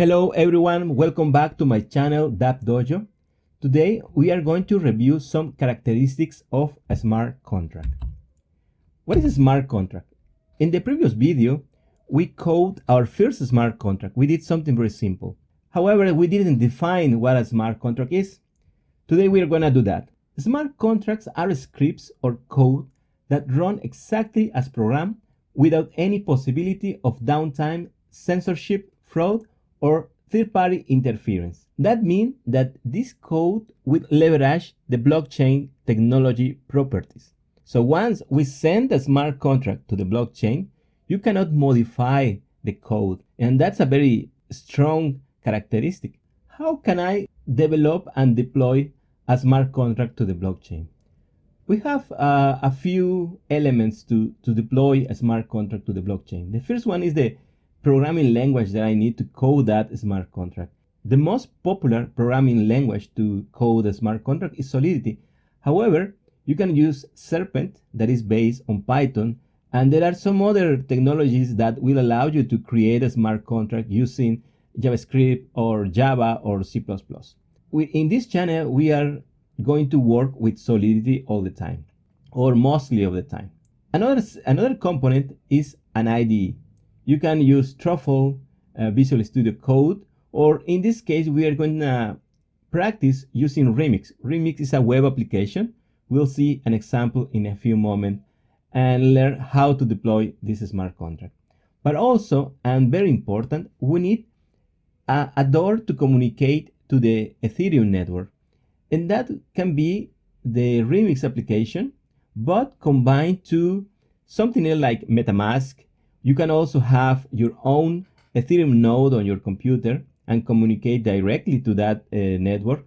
Hello everyone, welcome back to my channel Dapp Dojo. Today we are going to review some characteristics of a smart contract. What is a smart contract? In the previous video, we coded our first smart contract. We did something very simple. However, we didn't define what a smart contract is. Today we are going to do that. Smart contracts are scripts or code that run exactly as programmed without any possibility of downtime, censorship, fraud, or third-party interference. That means that this code will leverage the blockchain technology properties. So once we send a smart contract to the blockchain, you cannot modify the code, and that's a very strong characteristic. How can I develop and deploy a smart contract to the blockchain? We have a few elements to deploy a smart contract to the blockchain. The first one is the programming language that I need to code that smart contract. The most popular programming language to code a smart contract is Solidity. However, you can use Serpent, that is based on Python, and there are some other technologies that will allow you to create a smart contract using JavaScript or Java or C++. In this channel, we are going to work with Solidity all the time, or mostly of the time. Another component is an IDE. You can use Truffle, Visual Studio Code, or in this case, we are going to practice using Remix. Remix is a web application. We'll see an example in a few moments and learn how to deploy this smart contract. But also, and very important, we need a door to communicate to the Ethereum network. And that can be the Remix application, but combined to something else like MetaMask. You can also have your own Ethereum node on your computer and communicate directly to that network,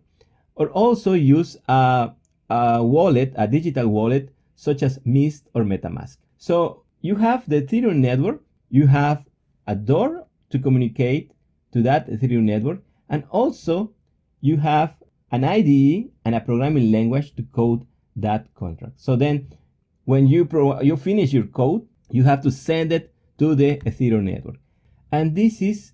or also use a wallet, a digital wallet, such as Mist or MetaMask. So you have the Ethereum network, you have a door to communicate to that Ethereum network, and also you have an IDE and a programming language to code that contract. So then when you finish your code, you have to send it to the Ethereum network. And this is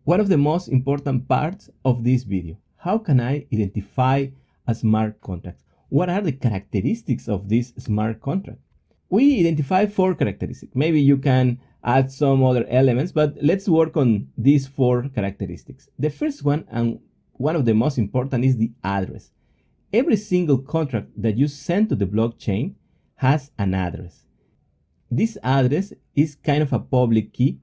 one of the most important parts of this video. How can I identify a smart contract? What are the characteristics of this smart contract? We identify 4 characteristics. Maybe you can add some other elements, but let's work on these 4 characteristics. The first one, and one of the most important, is the address. Every single contract that you send to the blockchain has an address. This address is kind of a public key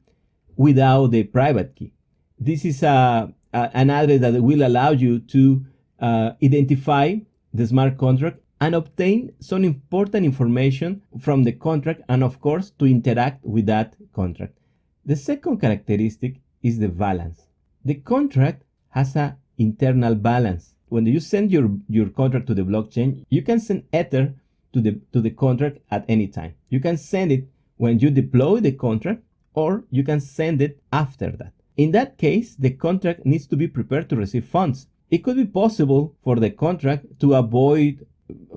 without the private key. This is an address that will allow you to identify the smart contract and obtain some important information from the contract, and of course to interact with that contract. The second characteristic is the balance. The contract has an internal balance. When you send your contract to the blockchain, you can send Ether to the contract at any time. You can send it when you deploy the contract, or you can send it after that. In that case, the contract needs to be prepared to receive funds. It could be possible for the contract to avoid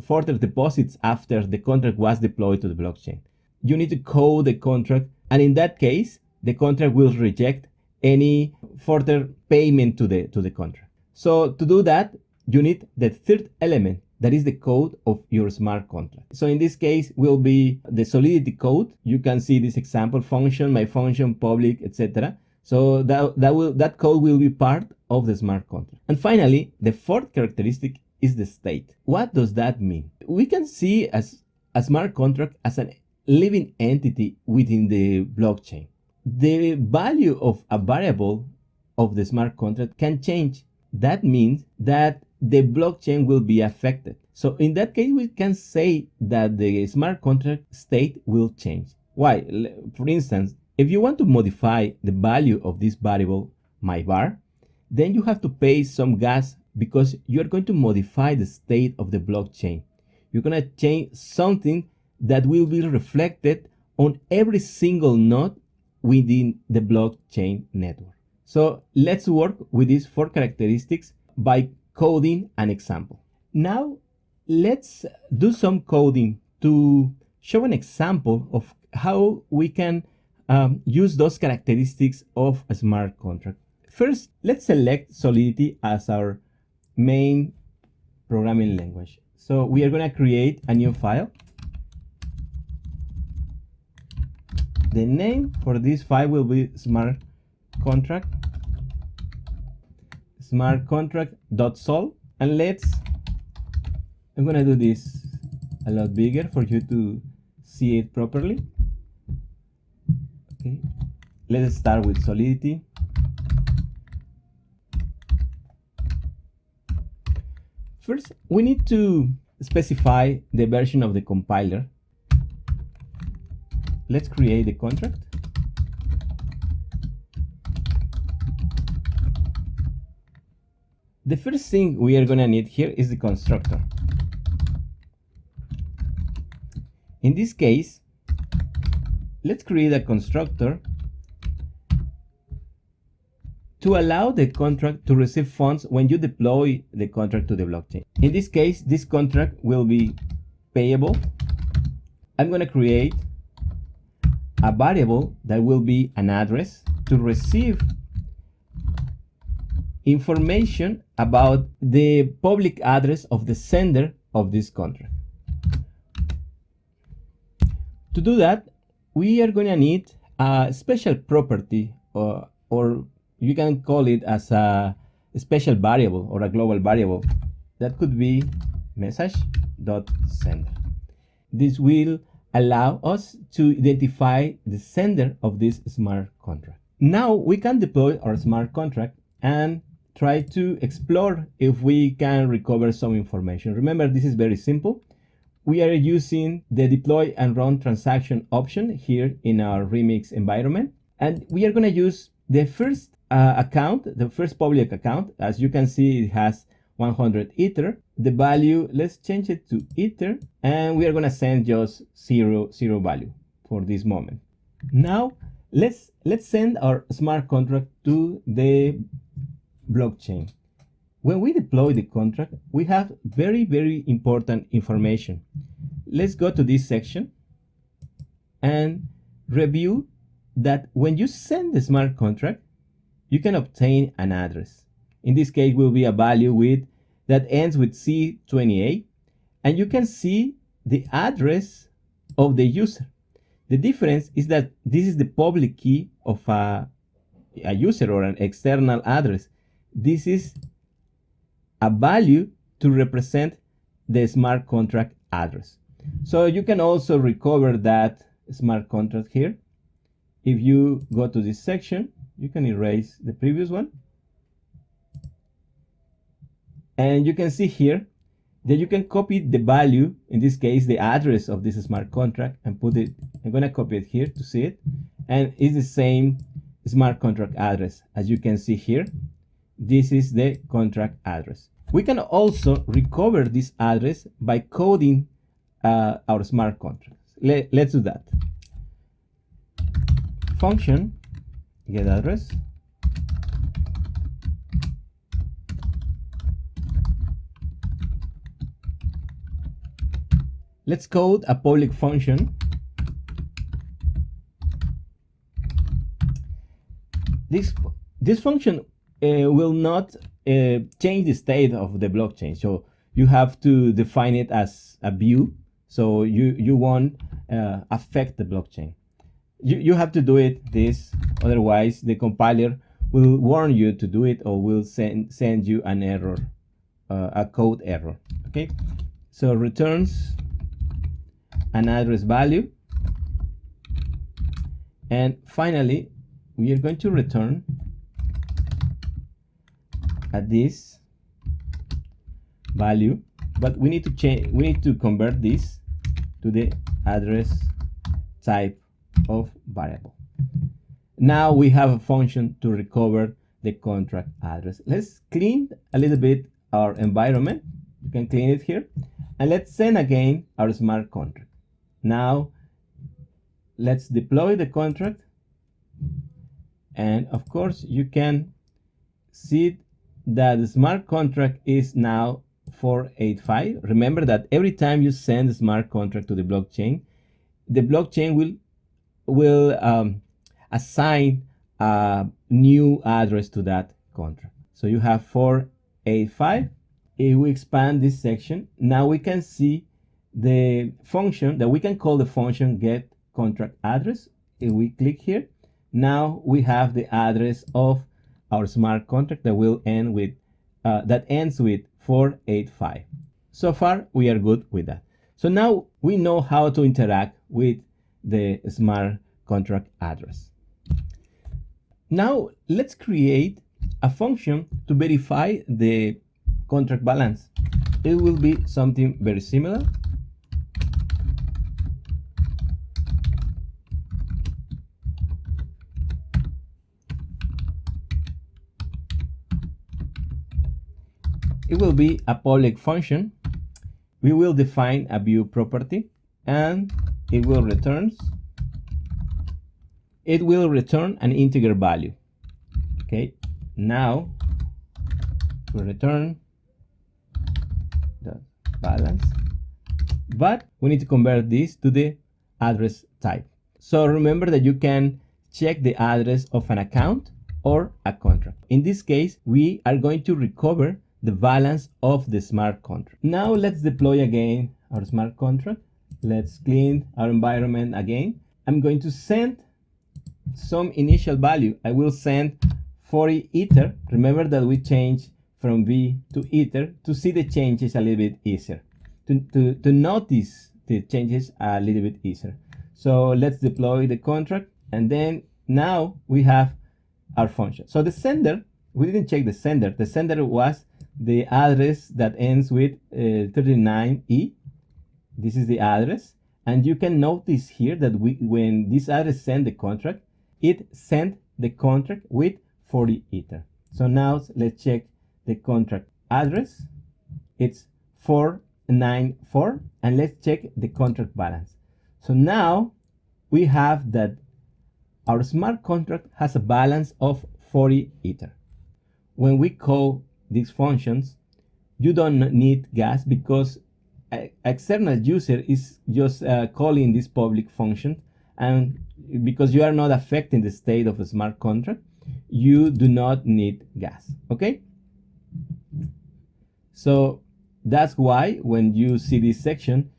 further deposits after the contract was deployed to the blockchain. You need to code the contract, and in that case, the contract will reject any further payment to the contract. So to do that, you need the third element, that is the code of your smart contract. So in this case will be the Solidity code. You can see this example function, my function, public, etc. So that code will be part of the smart contract. And finally, the fourth characteristic is the state. What does that mean? We can see as a smart contract as a living entity within the blockchain. The value of a variable of the smart contract can change. That means that the blockchain will be affected. So in that case, we can say that the smart contract state will change. Why? For instance, if you want to modify the value of this variable, my var, then you have to pay some gas because you are going to modify the state of the blockchain. You're going to change something that will be reflected on every single node within the blockchain network. So let's work with these 4 characteristics by coding an example. Now let's do some coding to show an example of how we can use those characteristics of a smart contract. First, let's select Solidity as our main programming language. So we are going to create a new file. The name for this file will be smart contract.sol, and I'm going to do this a lot bigger for you to see it properly. Okay, let's start with Solidity. First, we need to specify the version of the compiler. Let's create the contract. The first thing we are going to need here is the constructor. In this case, let's create a constructor to allow the contract to receive funds when you deploy the contract to the blockchain. In this case, this contract will be payable. I'm going to create a variable that will be an address to receive information about the public address of the sender of this contract. To do that, we are going to need a special property, or you can call it as a special variable or a global variable. That could be message.sender. This will allow us to identify the sender of this smart contract. Now we can deploy our smart contract and try to explore if we can recover some information. Remember, this is very simple. We are using the deploy and run transaction option here in our Remix environment. And we are going to use the first account, the first public account. As you can see, it has 100 Ether. The value, let's change it to Ether. And we are going to send just zero value for this moment. Now, let's send our smart contract to the blockchain. When we deploy the contract, we have very important information. Let's go to this section and review that when you send the smart contract, you can obtain an address. In this case, will be a value that ends with C28, and you can see the address of the user. The difference is that this is the public key of a user or an external address. This is a value to represent the smart contract address. So you can also recover that smart contract here. If you go to this section, you can erase the previous one. And you can see here that you can copy the value, in this case, the address of this smart contract, and put it, I'm going to copy it here to see it. And it's the same smart contract address. As you can see here, this is the contract address. We can also recover this address by coding our smart contracts. Let's do that. Function get address. Let's code a public function. This function will not change the state of the blockchain. So you have to define it as a view. So you won't affect the blockchain. You have to do it this, otherwise the compiler will warn you to do it or will send you an error, a code error. Okay, so returns an address value, and finally we are going to return this value, but we need to change, we need to convert this to the address type of variable. Now we have a function to recover the contract address. Let's clean a little bit our environment. You can clean it here, and let's send again our smart contract. Now let's deploy the contract, and of course you can see that the smart contract is now 485. Remember that every time you send a smart contract to the blockchain will assign a new address to that contract. So you have 485. If we expand this section, now we can see the function that we can call the function get contract address. If we click here, now we have the address of our smart contract that will end with that ends with 485. So far we are good with that. So now we know how to interact with the smart contract address. Now let's create a function to verify the contract balance. It will be something very similar. It will be a public function. We will define a view property and it will return an integer value. Okay, now we return the balance, but we need to convert this to the address type. So remember that you can check the address of an account or a contract. In this case, we are going to recover the balance of the smart contract. Now let's deploy again our smart contract. Let's clean our environment again. I'm going to send some initial value. I will send 40 ether. Remember that we changed from V to ether. To see the changes a little bit easier, to notice the changes a little bit easier. So let's deploy the contract, and then now we have our function. So the sender, we didn't check the sender. The sender was the address that ends with 39E. This is the address, and you can notice here that when this address sent the contract, it sent the contract with 40 ether. So now let's check the contract address. It's 494, and let's check the contract balance. So now we have that our smart contract has a balance of 40 ether. When we call these functions, you don't need gas because external user is just calling this public function, and because you are not affecting the state of a smart contract, you do not need gas. Okay, so that's why when you see this section,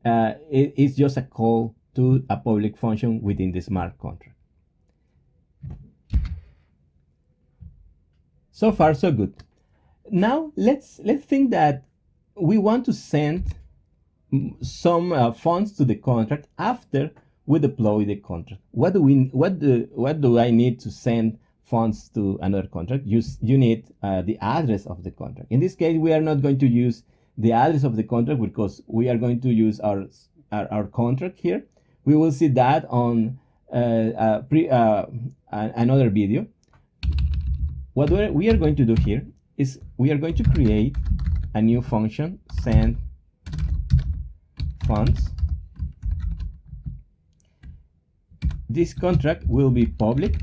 it's just a call to a public function within the smart contract. So far so good. Now let's think that we want to send some funds to the contract after we deploy the contract. What do I need to send funds to another contract? You need the address of the contract. In this case, we are not going to use the address of the contract because we are going to use our contract here. We will see that on another video. What we are going to do here is we are going to create a new function, send funds. This contract will be public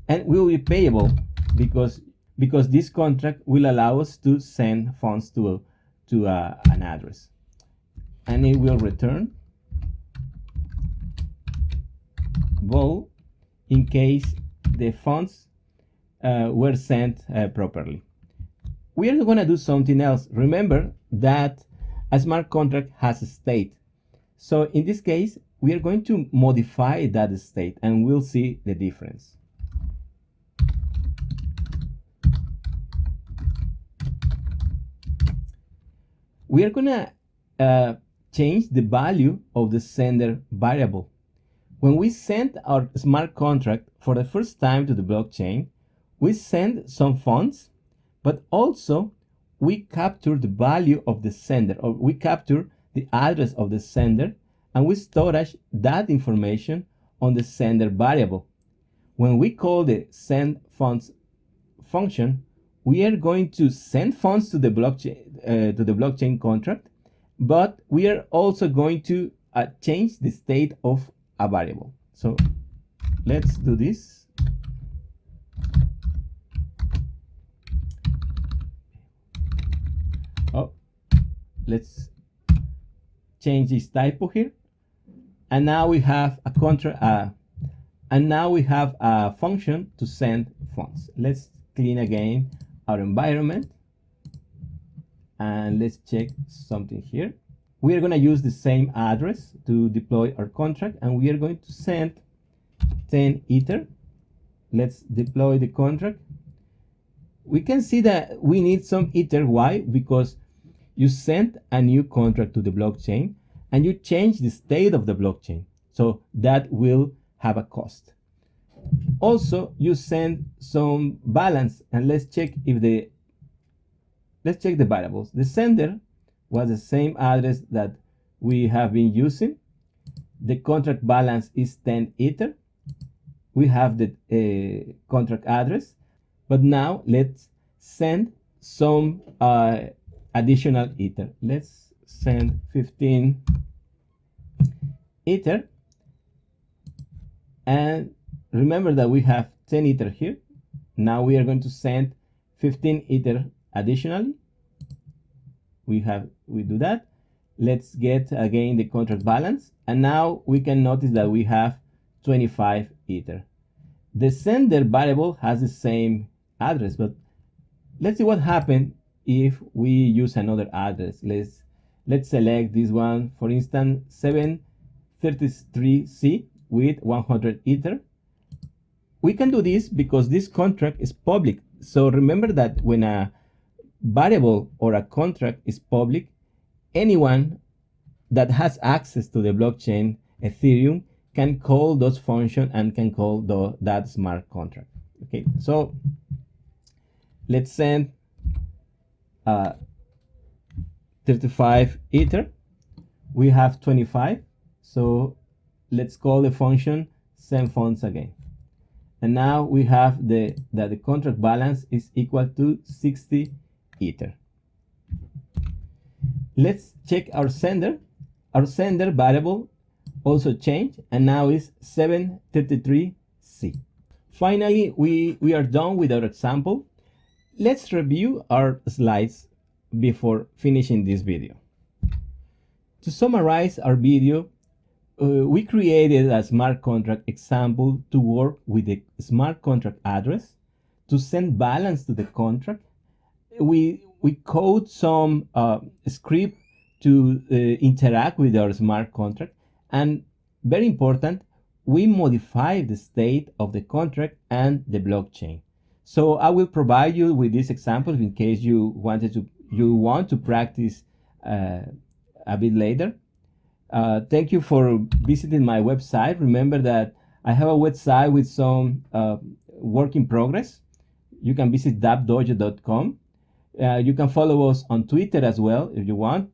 and will be payable because this contract will allow us to send funds to an address, and it will return both in case the funds were sent properly. We are going to do something else. Remember that a smart contract has a state. So in this case, we are going to modify that state and we'll see the difference. We are going to change the value of the sender variable. When we send our smart contract for the first time to the blockchain, we send some funds, but also we capture the value of the sender, or we capture the address of the sender, and we storage that information on the sender variable. When we call the send funds function, we are going to send funds to the blockchain contract, but we are also going to change the state of a variable. So let's do this. Oh, let's change this typo here. and now we have a function to send funds. Let's clean again our environment, and let's check something here. We are going to use the same address to deploy our contract, and we are going to send 10 Ether. Let's deploy the contract. We can see that we need some Ether. Why? Because you sent a new contract to the blockchain and you change the state of the blockchain. So that will have a cost. Also, you send some balance, and let's check the variables. The sender was the same address that we have been using. The contract balance is 10 Ether. We have the contract address, but now let's send some additional Ether. Let's send 15 Ether, and remember that we have 10 Ether here. Now we are going to send 15 Ether additionally. We do that. Let's get again the contract balance, and now we can notice that we have 25 Ether. The sender variable has the same address, but let's see what happens if we use another address. Let's select this one, for instance, 733C with 100 Ether. We can do this because this contract is public. So remember that when a variable or a contract is public, anyone that has access to the blockchain Ethereum can call those functions and can call that smart contract. Okay, so let's send 35 Ether. We have 25, so let's call the function send funds again. And now we have that the contract balance is equal to 60 Ether. Let's check our sender. Our sender variable also changed, and now is 733C. Finally, we are done with our example. Let's review our slides before finishing this video. To summarize our video, we created a smart contract example to work with the smart contract address, to send balance to the contract. We code some script to interact with our smart contract, and very important, we modify the state of the contract and the blockchain. So I will provide you with these examples in case you want to practice a bit later. Thank you for visiting my website. Remember that I have a website with some work in progress. You can visit dappdojo.com. You can follow us on Twitter as well if you want.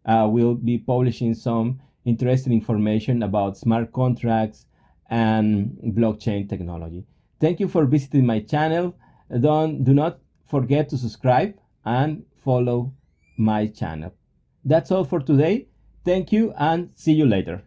We'll be publishing some interesting information about smart contracts and blockchain technology. Thank you for visiting my channel. Do not forget to subscribe and follow my channel. That's all for today. Thank you and see you later.